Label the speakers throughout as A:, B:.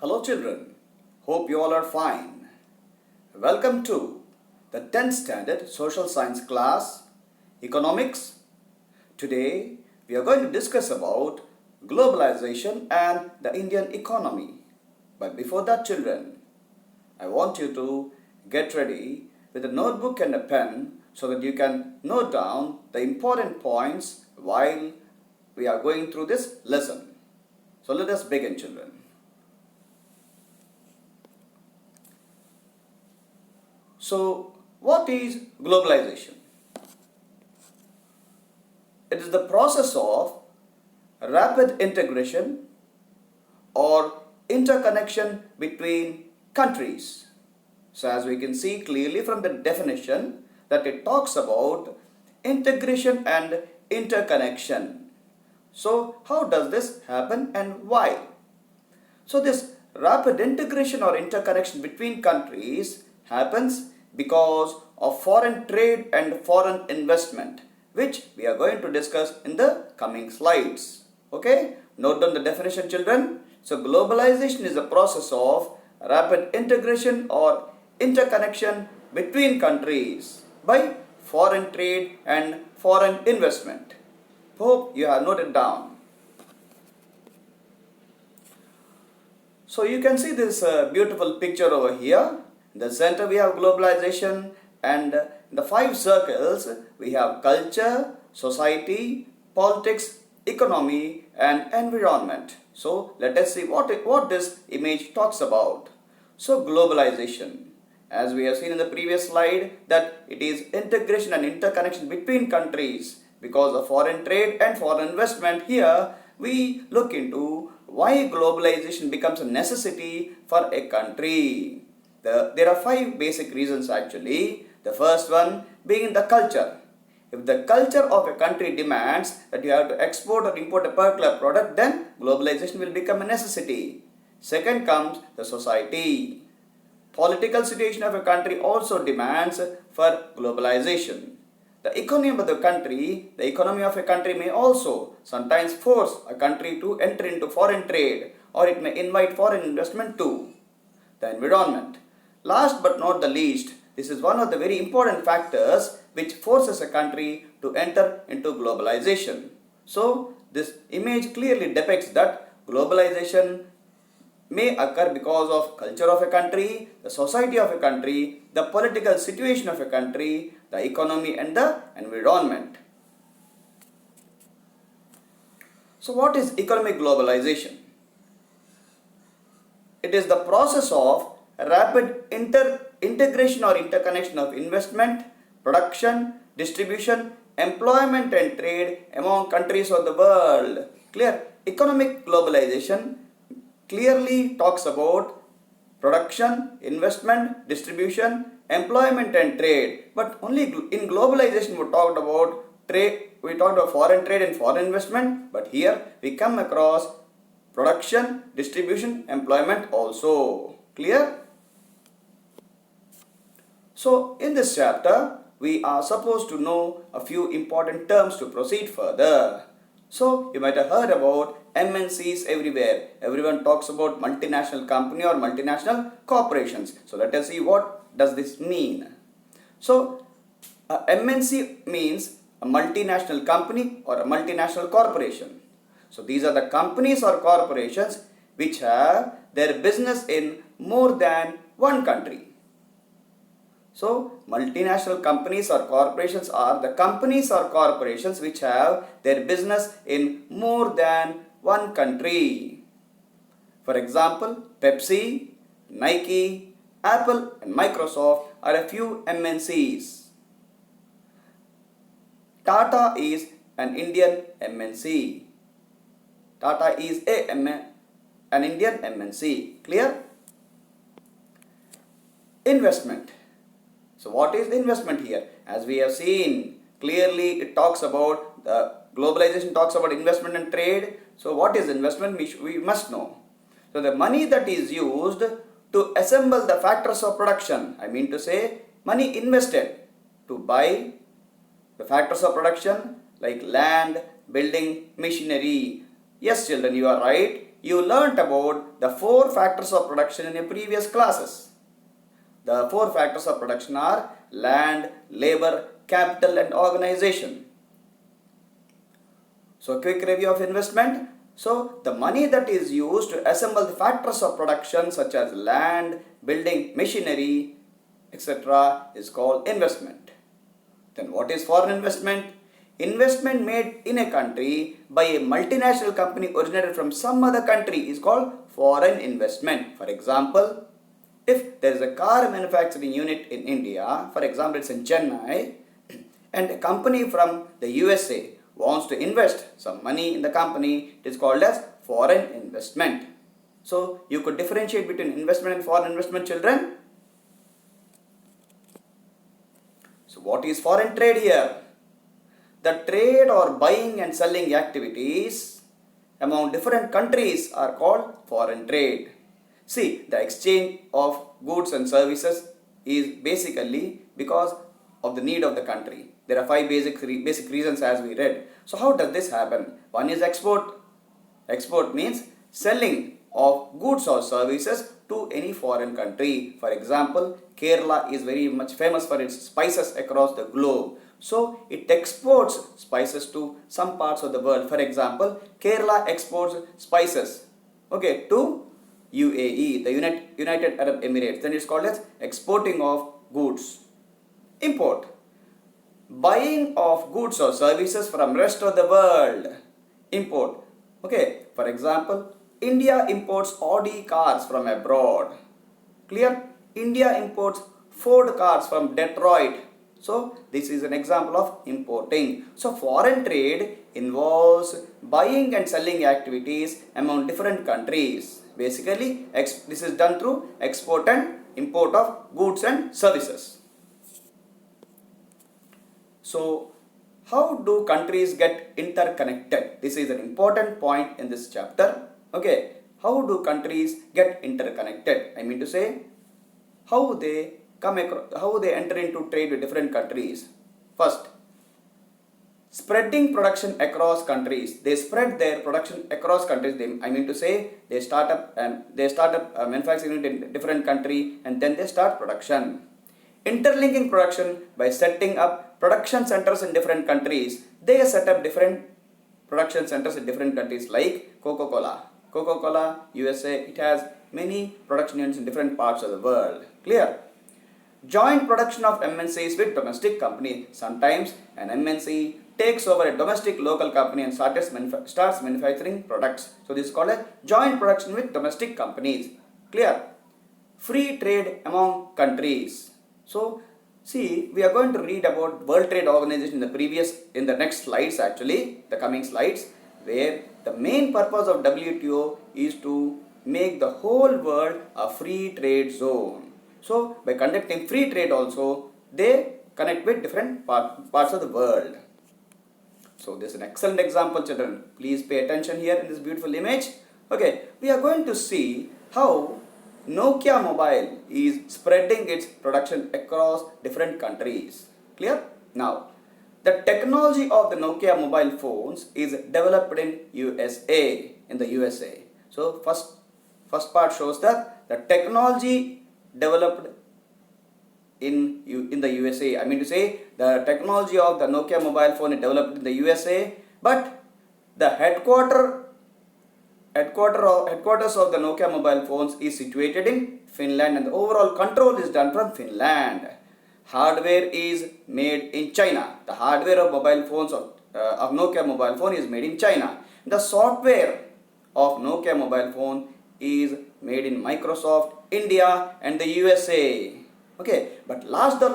A: Hello children, hope you all are fine. Welcome to the 10th standard social science class, economics. Today we are going to discuss about globalization and the Indian economy. But before that children, I want you to get ready with a notebook and a pen so that you can note down the important points while we are going through this lesson. So let us begin children. So, what is globalization? It is the process of rapid integration or interconnection between countries. So, as we can see clearly from the definition that it talks about integration and interconnection. So, how does this happen and why? So, this rapid integration or interconnection between countries happens because of foreign trade and foreign investment, which we are going to discuss in the coming slides. Okay, note down the definition children. So globalization is the process of rapid integration or interconnection between countries by foreign trade and foreign investment. Hope you have noted down. So you can see this beautiful picture over here. In the center we have globalization, and in the 5 circles we have culture, society, politics, economy and environment. So let us see what this image talks about. So globalization, as we have seen in the previous slide, that it is integration and interconnection between countries because of foreign trade and foreign investment. Here we look into why globalization becomes a necessity for a country. There are 5 basic reasons actually. The first one being the culture. If the culture of a country demands that you have to export or import a particular product, then globalization will become a necessity. Second comes the society. Political situation of a country also demands for globalization. The economy of a country may also sometimes force a country to enter into foreign trade, or it may invite foreign investment too. The environment. Last but not the least, this is one of the very important factors which forces a country to enter into globalization. So, this image clearly depicts that globalization may occur because of culture of a country, the society of a country, the political situation of a country, the economy and the environment. So, what is economic globalization? It is the process of rapid integration or interconnection of investment, production, distribution, employment and trade among countries of the world. Clear? Economic globalization clearly talks about production, investment, distribution, employment and trade. But only in globalization we talked about trade, we talked about foreign trade and foreign investment, but here we come across production, distribution, employment also. Clear? So, in this chapter, we are supposed to know a few important terms to proceed further. So, you might have heard about MNCs everywhere. Everyone talks about multinational company or multinational corporations. So, let us see what does this mean. So, a MNC means a multinational company or a multinational corporation. So, these are the companies or corporations which have their business in more than one country. So, multinational companies or corporations are the companies or corporations which have their business in more than one country. For example, Pepsi, Nike, Apple and Microsoft are a few MNCs. Tata is an Indian MNC. Tata is an Indian MNC. Clear? Investment. So what is investment here? As we have seen, clearly it talks about, globalization talks about investment and trade. So what is investment? We must know. So the money that is used to assemble the factors of production, I mean to say money invested to buy the factors of production like land, building, machinery. Yes children, you are right. you learnt about the 4 factors of production in your previous classes. The 4 factors of production are land, labor, capital and organization. So quick review of investment. So the money that is used to assemble the factors of production such as land, building, machinery, etc. is called investment. Then what is foreign investment? Investment made in a country by a multinational company originated from some other country is called foreign investment. For example, if there is a car manufacturing unit in India, for example it's in Chennai, and a company from the USA wants to invest some money in the company, it is called as foreign investment. So you could differentiate between investment and foreign investment, children. So what is foreign trade here? The trade or buying and selling activities among different countries are called foreign trade. See, the exchange of goods and services is basically because of the need of the country. There are 5 basic reasons as we read. So how does this happen? One is export. Export means selling of goods or services to any foreign country. For example, Kerala is very much famous for its spices across the globe. So it exports spices to some parts of the world. For example, Kerala exports spices, okay, to UAE, the United Arab Emirates. Then it's called as exporting of goods. Import. Buying of goods or services from rest of the world. Import. Okay, for example, India imports Audi cars from abroad. Clear? India imports Ford cars from Detroit. So this is an example of importing. So foreign trade involves buying and selling activities among different countries. Basically, this is done through export and import of goods and services. So how do countries get interconnected? This is an important point in this chapter. Okay, how do countries get interconnected? I mean to say, how they enter into trade with different countries. First, spreading production across countries. They spread their production across countries. They start up manufacturing in different country and then they start production. Interlinking production by setting up production centers in different countries. They set up different production centers in different countries like Coca-Cola. Coca-Cola, USA, it has many production units in different parts of the world. Clear? Joint production of MNCs with domestic company. Sometimes an MNC takes over a domestic local company and starts manufacturing products. So this is called a joint production with domestic companies. Clear? Free trade among countries. So see, we are going to read about World Trade Organization in the next slides actually, the coming slides, where the main purpose of WTO is to make the whole world a free trade zone. So by conducting free trade also, they connect with different parts of the world. So this is an excellent example, children. Please pay attention here in this beautiful image. Okay, we are going to see how Nokia Mobile is spreading its production across different countries. Clear? Now, the technology of the Nokia mobile phones is developed in the USA. So first part shows that the technology developed in the USA. I mean to say, the technology of the Nokia mobile phone is developed in the USA, but the headquarters of the Nokia mobile phones is situated in Finland and the overall control is done from Finland. Hardware is made in China. The hardware of mobile phones of Nokia mobile phone is made in China. The software of Nokia mobile phone is made in Microsoft, India and the USA. Okay, but last but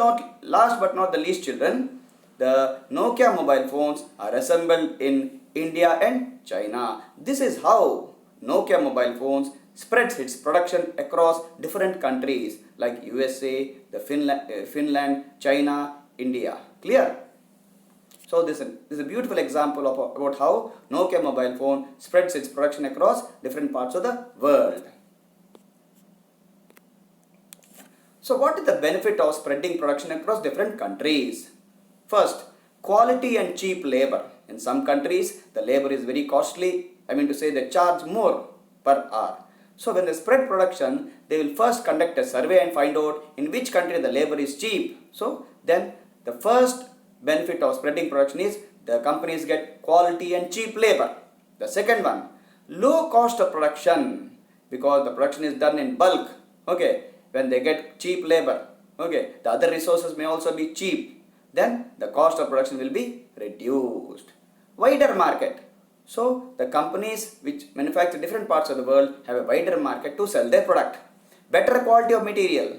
A: not the least, children, the Nokia mobile phones are assembled in India and China. This is how Nokia mobile phones spreads its production across different countries like USA, Finland, China, India. Clear? So this is a beautiful example of about how Nokia mobile phone spreads its production across different parts of the world. So what is the benefit of spreading production across different countries? First, quality and cheap labor. In some countries, the labor is very costly. I mean to say, they charge more per hour. So when they spread production, they will first conduct a survey and find out in which country the labor is cheap. So then the first benefit of spreading production is the companies get quality and cheap labor. The second one, low cost of production, because the production is done in bulk. Okay, when they get cheap labor, okay, the other resources may also be cheap. Then the cost of production will be reduced. Wider market. So the companies which manufacture different parts of the world have a wider market to sell their product. Better quality of material.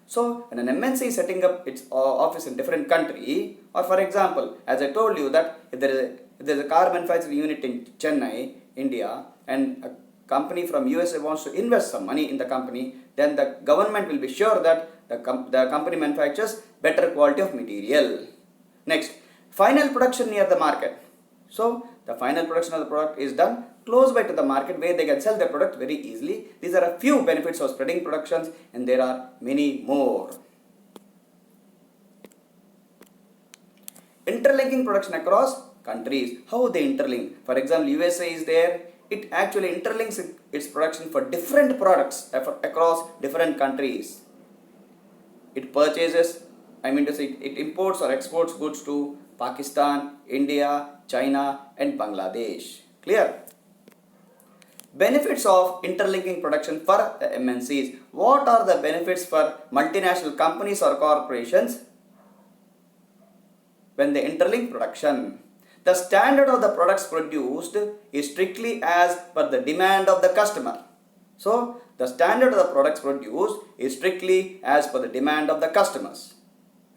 A: So when an MNC is setting up its office in different country, or for example, as I told you that if there is a car manufacturing unit in Chennai, India, and a company from USA wants to invest some money in the company, then the government will be sure that the company manufactures better quality of material. Next, final production near the market. So the final production of the product is done close by to the market where they can sell their product very easily. These are a few benefits of spreading productions, and there are many more. Interlinking production across countries. How they interlink? For example, USA is there. It actually interlinks its production for different products across different countries. It purchases, it imports or exports goods to Pakistan, India, China and Bangladesh. Clear? Benefits of interlinking production for the MNCs. What are the benefits for multinational companies or corporations when they interlink production? The standard of the products produced is strictly as per the demand of the customer. So, the standard of the products produced is strictly as per the demand of the customers.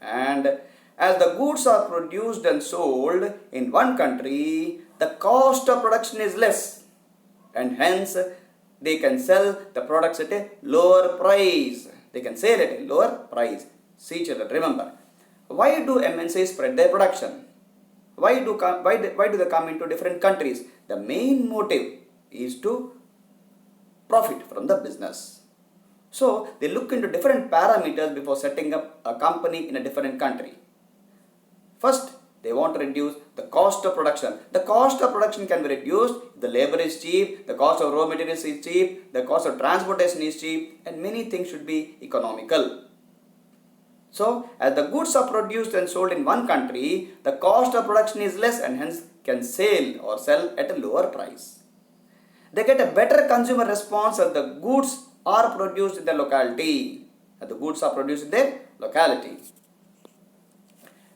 A: And as the goods are produced and sold in one country, the cost of production is less, and hence they can sell the products at a lower price. They can sell at a lower price. See children, remember, why do MNCs spread their production? Why do they come into different countries? The main motive is to profit from the business. So they look into different parameters before setting up a company in a different country. First, they want to reduce the cost of production. The cost of production can be reduced if the labor is cheap, the cost of raw materials is cheap, the cost of transportation is cheap, and many things should be economical. So, as the goods are produced and sold in one country, the cost of production is less and hence can sell at a lower price. They get a better consumer response as the goods are produced in their locality.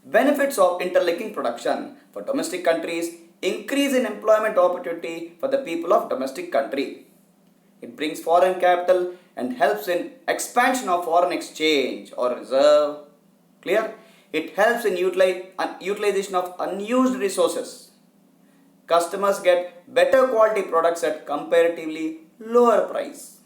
A: Benefits of interlinking production for domestic countries: increase in employment opportunity for the people of domestic country. It brings foreign capital and helps in expansion of foreign exchange or reserve. Clear? It helps in utilization of unused resources. Customers get better quality products at comparatively lower price.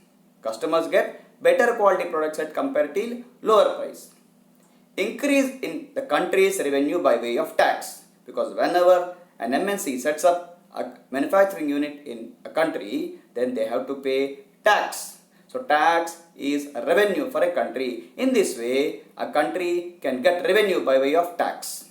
A: Increase in the country's revenue by way of tax, because whenever an MNC sets up a manufacturing unit in a country, then they have to pay tax. So tax is a revenue for a country. In this way, a country can get revenue by way of tax.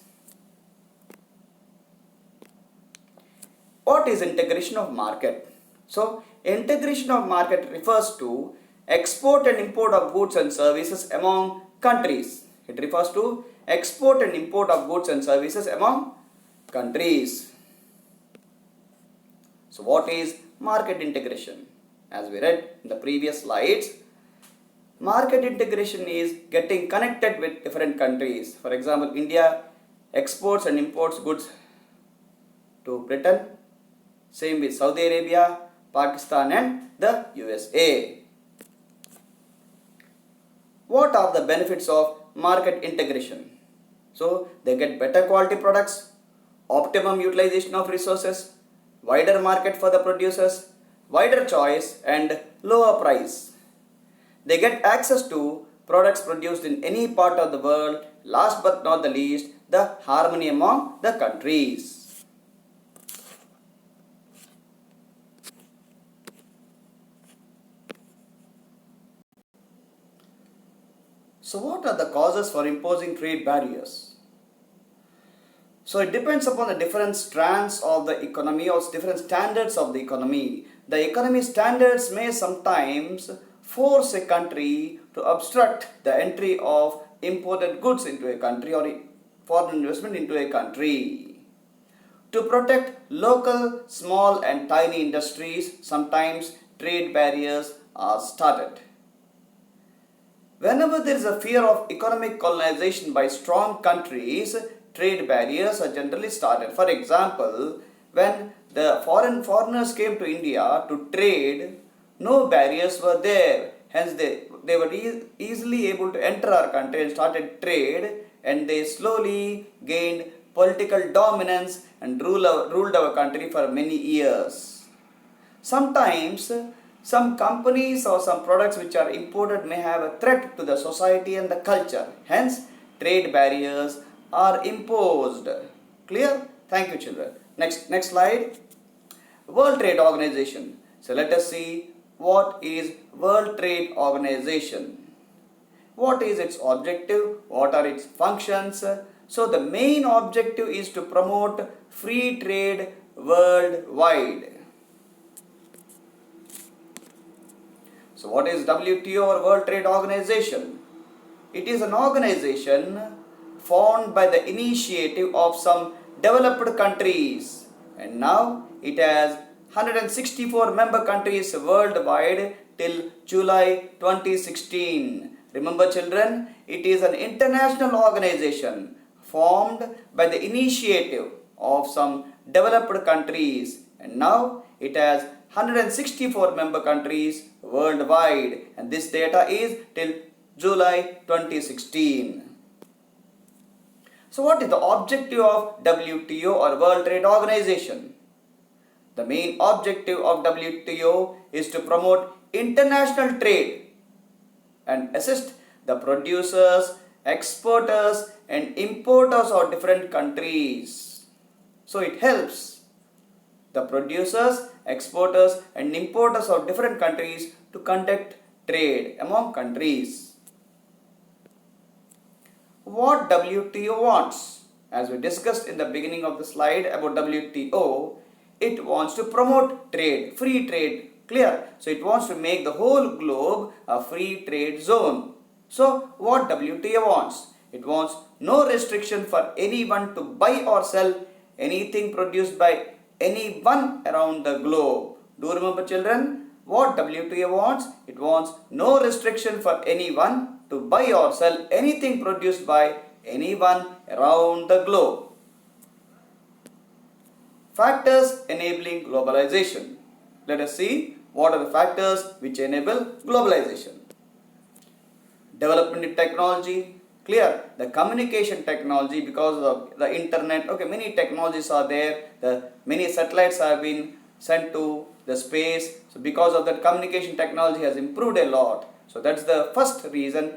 A: What is integration of market? So integration of market refers to export and import of goods and services among countries. It refers to export and import of goods and services among countries. So what is market integration? As we read in the previous slides, market integration is getting connected with different countries. For example, India exports and imports goods to Britain, same with Saudi Arabia, Pakistan and the USA. What are the benefits of market integration? So they get better quality products, optimum utilization of resources, wider market for the producers, wider choice and lower price. They get access to products produced in any part of the world. Last but not the least, the harmony among the countries. So what are the causes for imposing trade barriers? So it depends upon the different strands of the economy or different standards of the economy. the economy standards may sometimes force a country to obstruct the entry of imported goods into a country or foreign investment into a country. To protect local small and tiny industries, sometimes trade barriers are started. Whenever there is a fear of economic colonization by strong countries, trade barriers are generally started. For example, when the foreigners came to India to trade, no barriers were there. Hence, they were easily able to enter our country and started trade, and they slowly gained political dominance and ruled our country for many years. Sometimes, some companies or some products which are imported may have a threat to the society and the culture. Hence, trade barriers are imposed. Clear? Thank you, children. Next slide. World Trade Organization. So let us see what is World Trade Organization. What is its objective? What are its functions? So the main objective is to promote free trade worldwide. So what is WTO or World Trade Organization? It is an organization formed by the initiative of some developed countries, and now it has 164 member countries worldwide till July 2016. Remember children, it is an international organization formed by the initiative of some developed countries, and now it has 164 member countries worldwide, and this data is till July 2016. So what is the objective of WTO or World Trade Organization? The main objective of WTO is to promote international trade and assist the producers, exporters and importers of different countries. So it helps the producers, exporters and importers of different countries to conduct trade among countries. What WTO wants? As we discussed in the beginning of the slide about WTO, it wants to promote trade, free trade, clear? So it wants to make the whole globe a free trade zone. So what WTO wants? It wants no restriction for anyone to buy or sell anything produced by anyone around the globe. Do you remember children? What WTO wants? It wants no restriction for anyone to buy or sell anything produced by anyone around the globe. Factors enabling globalization. Let us see what are the factors which enable globalization. Development in technology, clear, the communication technology because of the internet. Okay, many technologies are there, many satellites have been sent to the space, so because of that communication technology has improved a lot. So that's the first reason,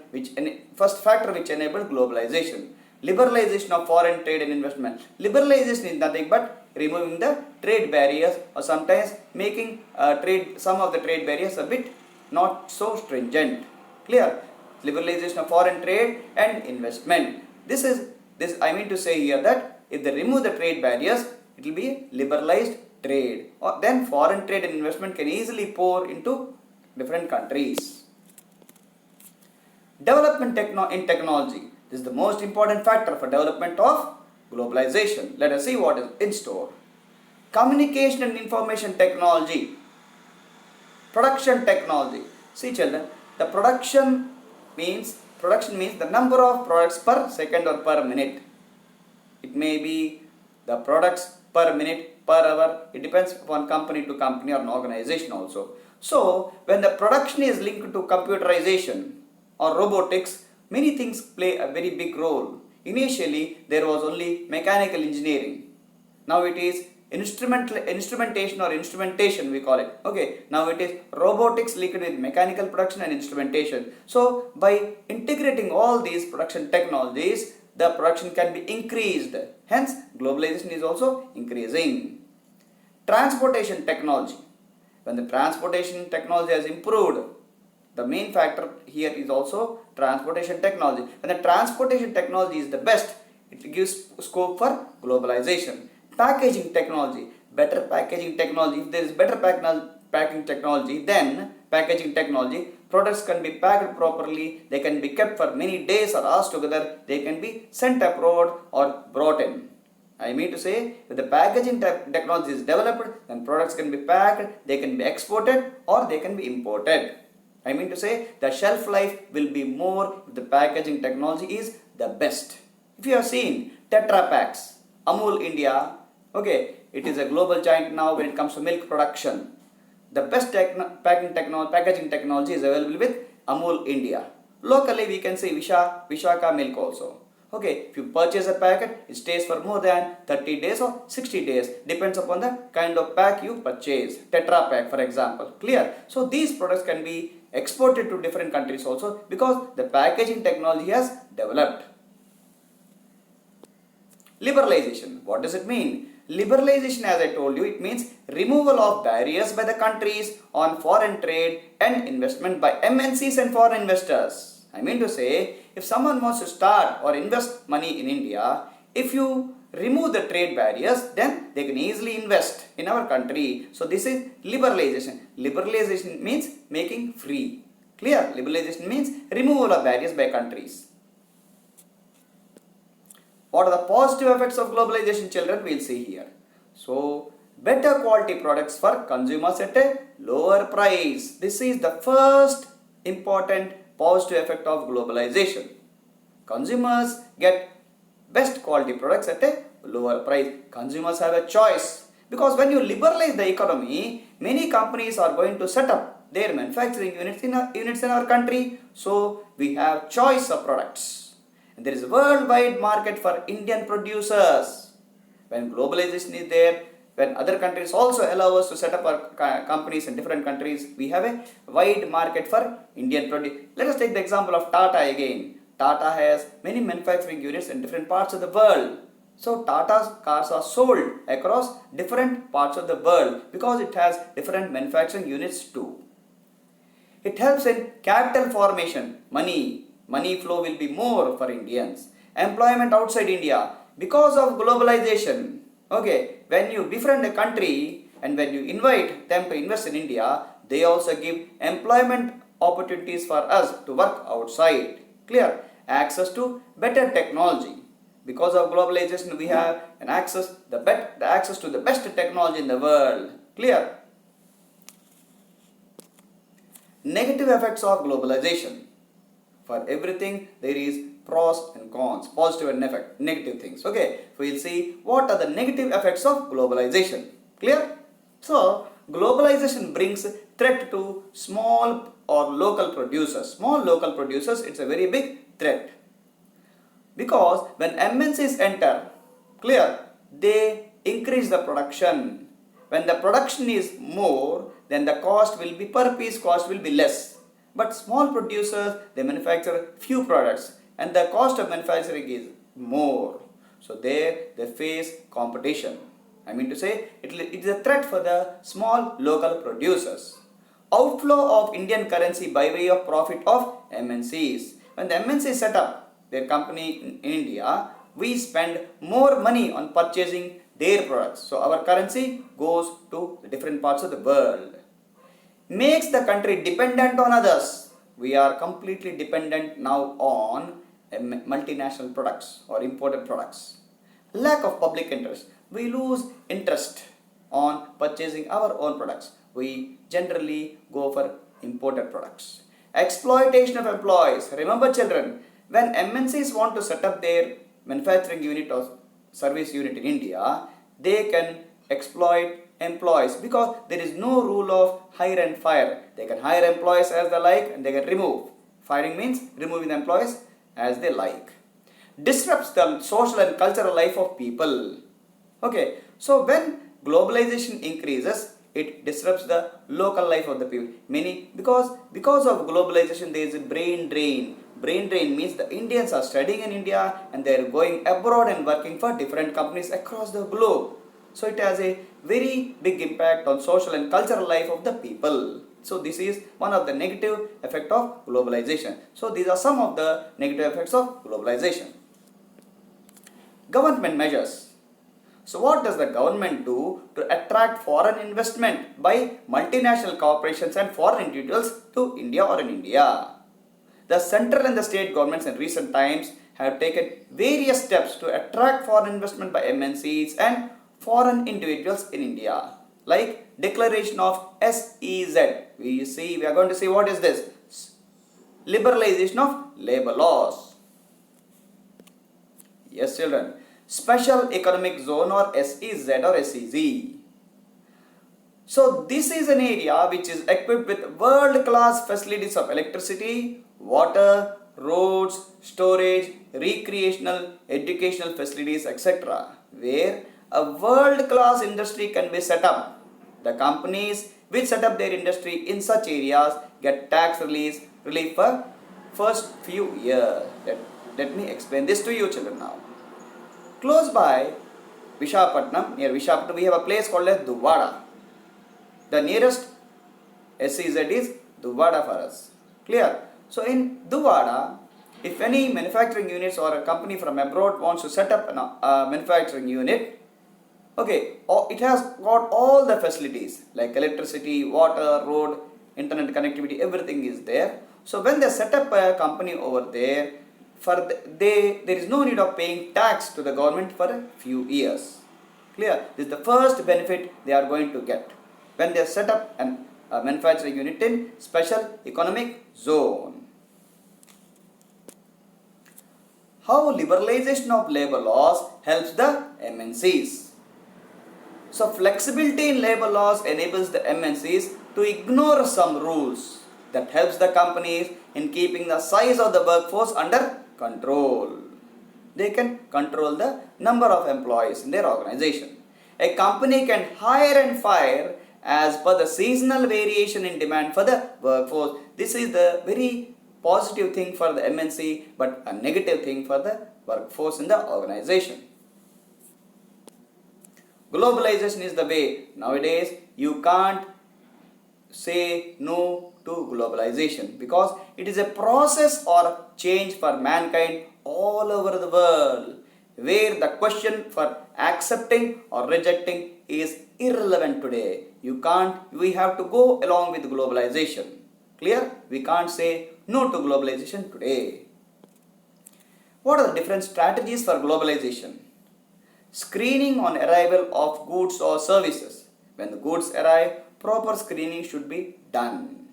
A: first factor which enabled globalization. Liberalization of foreign trade and investment. Liberalization is nothing but removing the trade barriers or sometimes making some of the trade barriers a bit not so stringent. Clear? Liberalization of foreign trade and investment. This I mean to say here that if they remove the trade barriers, it will be liberalized trade, or then foreign trade and investment can easily pour into different countries. Development in technology. This is the most important factor for development of globalization. Let us see what is in store. Communication and information technology. Production technology. See children, the production means the number of products per second or per minute. It may be the products per minute, per hour. It depends upon company to company or an organization also. So when the production is linked to computerization or robotics, many things play a very big role. Initially, there was only mechanical engineering. Now it is instrumentation or instrumentation we call it. Okay, now it is robotics linked with mechanical production and instrumentation. So by integrating all these production technologies, the production can be increased. Hence, globalization is also increasing. Transportation technology. When the transportation technology has improved, the main factor here is also transportation technology. When the transportation technology is the best, it gives scope for globalization. Packaging technology, better packaging technology. If there is better packing technology, then packaging technology, products can be packed properly, they can be kept for many days or hours together, they can be sent abroad or brought in. I mean to say, if the packaging technology is developed, then products can be packed, they can be exported or they can be imported. I mean to say, the shelf life will be more if the packaging technology is the best. If you have seen Tetra Packs, Amul India, okay, it is a global giant now when it comes to milk production. The best packaging technology is available with Amul India. Locally, we can say Vishaka milk also. Okay, if you purchase a packet, it stays for more than 30 days or 60 days. Depends upon the kind of pack you purchase. Tetra Pak, for example. Clear? So, these products can be exported to different countries also because the packaging technology has developed. Liberalization. What does it mean? Liberalization, as I told you, it means removal of barriers by the countries on foreign trade and investment by MNCs and foreign investors. I mean to say, if someone wants to start or invest money in India, if you remove the trade barriers, then they can easily invest in our country. So this is liberalization. Liberalization means making free. Clear? Liberalization means removal of barriers by countries. What are the positive effects of globalization, children? We will see here. So, better quality products for consumers at a lower price. This is the first important positive effect of globalization. Consumers get best quality products at a lower price. Consumers have a choice. Because when you liberalize the economy, many companies are going to set up their manufacturing units in our country. So, we have choice of products. And there is a worldwide market for Indian producers. When globalization is there, when other countries also allow us to set up our companies in different countries, we have a wide market for Indian produce. Let us take the example of Tata again. Tata has many manufacturing units in different parts of the world. So Tata's cars are sold across different parts of the world because it has different manufacturing units too. It helps in capital formation, money flow will be more for Indians. Employment outside India because of globalization. Okay, when you befriend a country and when you invite them to invest in India, they also give employment opportunities for us to work outside. Clear? Access to better technology. Because of globalization, we have an access to the best technology in the world. Clear? Negative effects of globalization. For everything, there is pros and cons, positive and negative things. Okay, we will see what are the negative effects of globalization. Clear? So, globalization brings threat to small or local producers. Small local producers, it's a very big threat. Because when MNCs enter, clear, they increase the production. When the production is more, then the cost will be per piece cost will be less. But small producers, they manufacture few products and the cost of manufacturing is more. So there they face competition. I mean to say, it is a threat for the small local producers. Outflow of Indian currency by way of profit of MNCs. When the MNCs set up their company in India, we spend more money on purchasing their products. So our currency goes to the different parts of the world. Makes the country dependent on others. We are completely dependent now on multinational products or imported products. Lack of public interest. We lose interest on purchasing our own products. We generally go for imported products. Exploitation of employees. Remember children, when MNCs want to set up their manufacturing unit or service unit in India, they can exploit employees because there is no rule of hire and fire. They can hire employees as they like and they can remove. Firing means removing the employees as they like. Disrupts the social and cultural life of people. Okay, so when globalization increases, it disrupts the local life of the people. Because of globalization there is a brain drain. Brain drain means the Indians are studying in India and they are going abroad and working for different companies across the globe. So it has a very big impact on social and cultural life of the people. So this is one of the negative effects of globalization. So these are some of the negative effects of globalization. Government measures. So what does the government do to attract foreign investment by multinational corporations and foreign individuals to India or in India? The central and the state governments in recent times have taken various steps to attract foreign investment by MNCs and foreign individuals in India, like declaration of SEZ. We are going to see what is this? Liberalization of labor laws. Yes, children. Special Economic Zone or SEZ or SEZ. So this is an area which is equipped with world-class facilities of electricity, water, roads, storage, recreational, educational facilities, etc., where a world-class industry can be set up. The companies which set up their industry in such areas get tax relief for first few years. Let me explain this to you, children, now. Close by Visakhapatnam, near Visakhapatnam, we have a place called as Duvada. The nearest SEZ is Duvada for us. Clear? So in Duvada, if any manufacturing units or a company from abroad wants to set up a manufacturing unit, okay, it has got all the facilities like electricity, water, road, internet connectivity, everything is there. So when they set up a company over there, there is no need of paying tax to the government for a few years. Clear? This is the first benefit they are going to get when they set up a manufacturing unit in special economic zone. How liberalization of labor laws helps the MNCs? So flexibility in labor laws enables the MNCs to ignore some rules that helps the companies in keeping the size of the workforce under control. They can control the number of employees in their organization. A company can hire and fire as per the seasonal variation in demand for the workforce. This is the very positive thing for the MNC, but a negative thing for the workforce in the organization. Globalization is the way. Nowadays, you can't say no to globalization because it is a process or change for mankind all over the world, where the question for accepting or rejecting is irrelevant today. We have to go along with globalization. Clear? We can't say no to globalization today. What are the different strategies for globalization? Screening on arrival of goods or services. When the goods arrive, proper screening should be done.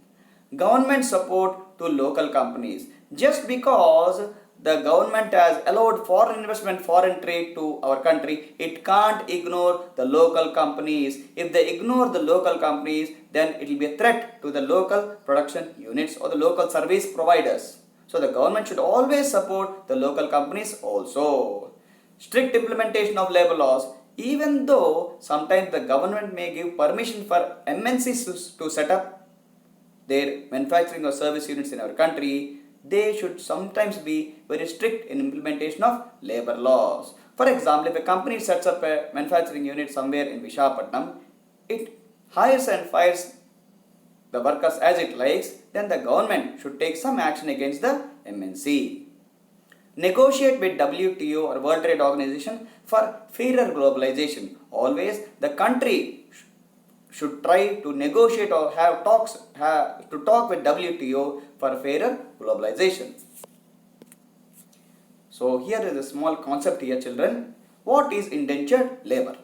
A: Government support to local companies. Just because the government has allowed foreign investment, foreign trade to our country, it can't ignore the local companies. If they ignore the local companies, then it will be a threat to the local production units or the local service providers. So the government should always support the local companies also. Strict implementation of labor laws. Even though sometimes the government may give permission for MNCs to set up their manufacturing or service units in our country, they should sometimes be very strict in implementation of labor laws. For example, if a company sets up a manufacturing unit somewhere in Visakhapatnam, it hires and fires the workers as it likes, then the government should take some action against the MNC. Negotiate with WTO or World Trade Organization for fairer globalization. Always the country should try to negotiate or have talks to talk with WTO for fairer globalization. So here is a small concept here, children. What is indentured labor?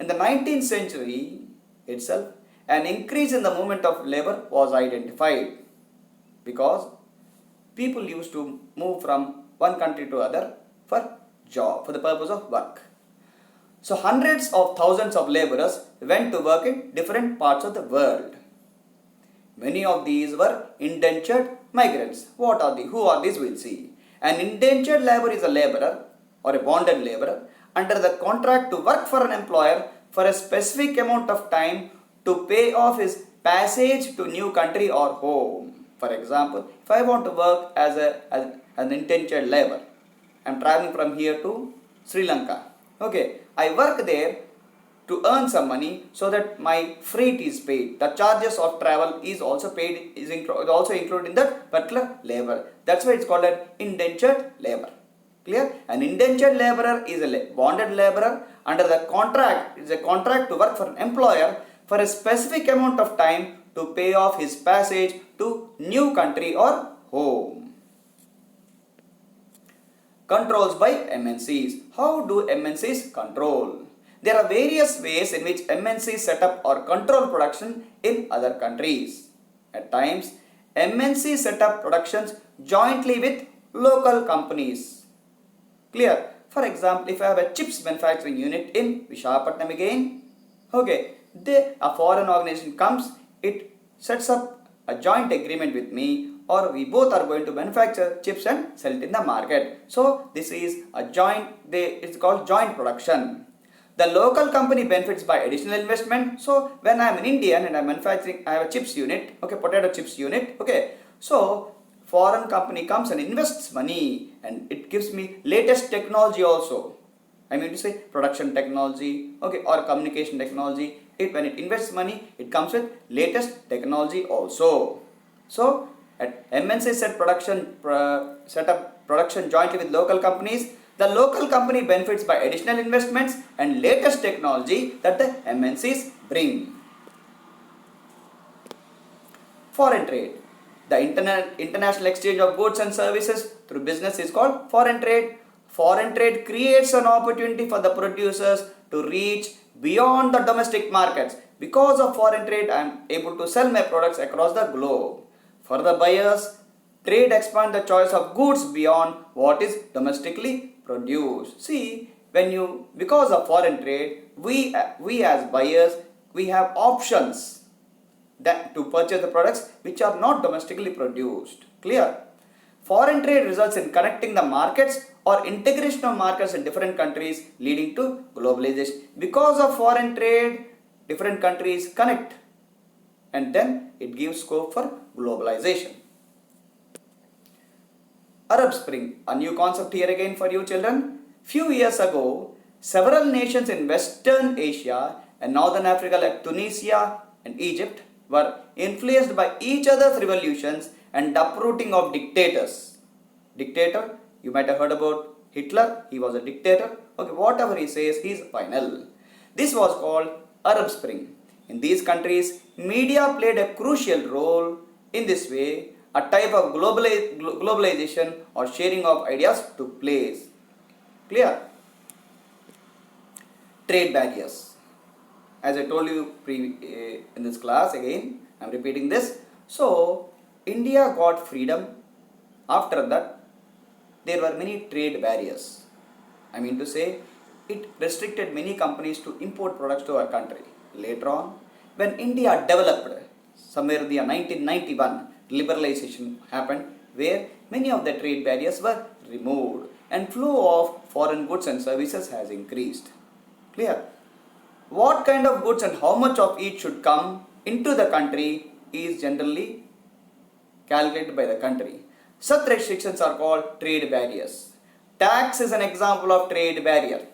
A: In the 19th century itself, an increase in the movement of labor was identified because people used to move from one country to other for job, for the purpose of work. So hundreds of thousands of laborers went to work in different parts of the world. Many of these were indentured migrants. Who are these? We'll see. An indentured laborer is a laborer or a bonded laborer under the contract to work for an employer for a specific amount of time to pay off his passage to new country or home. For example, if I want to work as an indentured laborer, I am traveling from here to Sri Lanka. Okay, I work there to earn some money so that my freight is paid. The charges of travel is also paid, is also included in that particular labor. That's why it's called an indentured labor. Clear? An indentured laborer is a bonded laborer under the contract. It is a contract to work for an employer for a specific amount of time to pay off his passage to new country or home. Controls by MNCs. How do MNCs control? There are various ways in which MNCs set up or control production in other countries. At times, MNCs set up productions jointly with local companies. Clear? For example, if I have a chips manufacturing unit in Visakhapatnam again, okay, a foreign organization comes, it sets up a joint agreement with me, or we both are going to manufacture chips and sell it in the market. So this is a joint, it's called joint production. The local company benefits by additional investment. So when I am an Indian and I am manufacturing, I have a chips unit, okay, potato chips unit, okay. So foreign company comes and invests money and it gives me latest technology also. I mean to say production technology, okay, or communication technology. When it invests money, it comes with latest technology also. So at MNC set up production jointly with local companies. The local company benefits by additional investments and latest technology that the MNCs bring. Foreign trade. The international exchange of goods and services through business is called foreign trade. Foreign trade creates an opportunity for the producers to reach beyond the domestic markets. Because of foreign trade, I am able to sell my products across the globe. For the buyers, trade expands the choice of goods beyond what is domestically produced. See, because of foreign trade, we as buyers, we have options to purchase the products which are not domestically produced. Clear? Foreign trade results in connecting the markets or integration of markets in different countries, leading to globalization. Because of foreign trade, different countries connect and then it gives scope for globalization. Arab Spring, a new concept here again for you children. Few years ago, several nations in Western Asia and Northern Africa like Tunisia and Egypt were influenced by each other's revolutions and uprooting of dictators. Dictator, you might have heard about Hitler, he was a dictator. Okay, whatever he says, he is final. This was called Arab Spring. In these countries, media played a crucial role. In this way, a type of globalization or sharing of ideas took place. Clear? Trade barriers. As I told you in this class, again, I am repeating this. So, India got freedom. After that, there were many trade barriers. I mean to say, it restricted many companies to import products to our country. Later on, when India developed, somewhere in the year 1991, Liberalisation happened, where many of the trade barriers were removed and flow of foreign goods and services has increased. Clear? What kind of goods and how much of each should come into the country is generally calculated by the country. Such restrictions are called trade barriers. Tax is an example of trade barrier.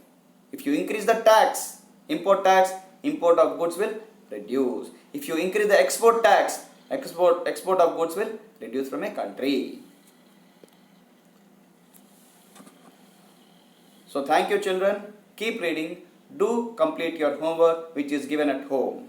A: If you increase the tax, import of goods will reduce. If you increase the export tax, export of goods will reduce from a country. So thank you children. Keep reading. Do complete your homework which is given at home.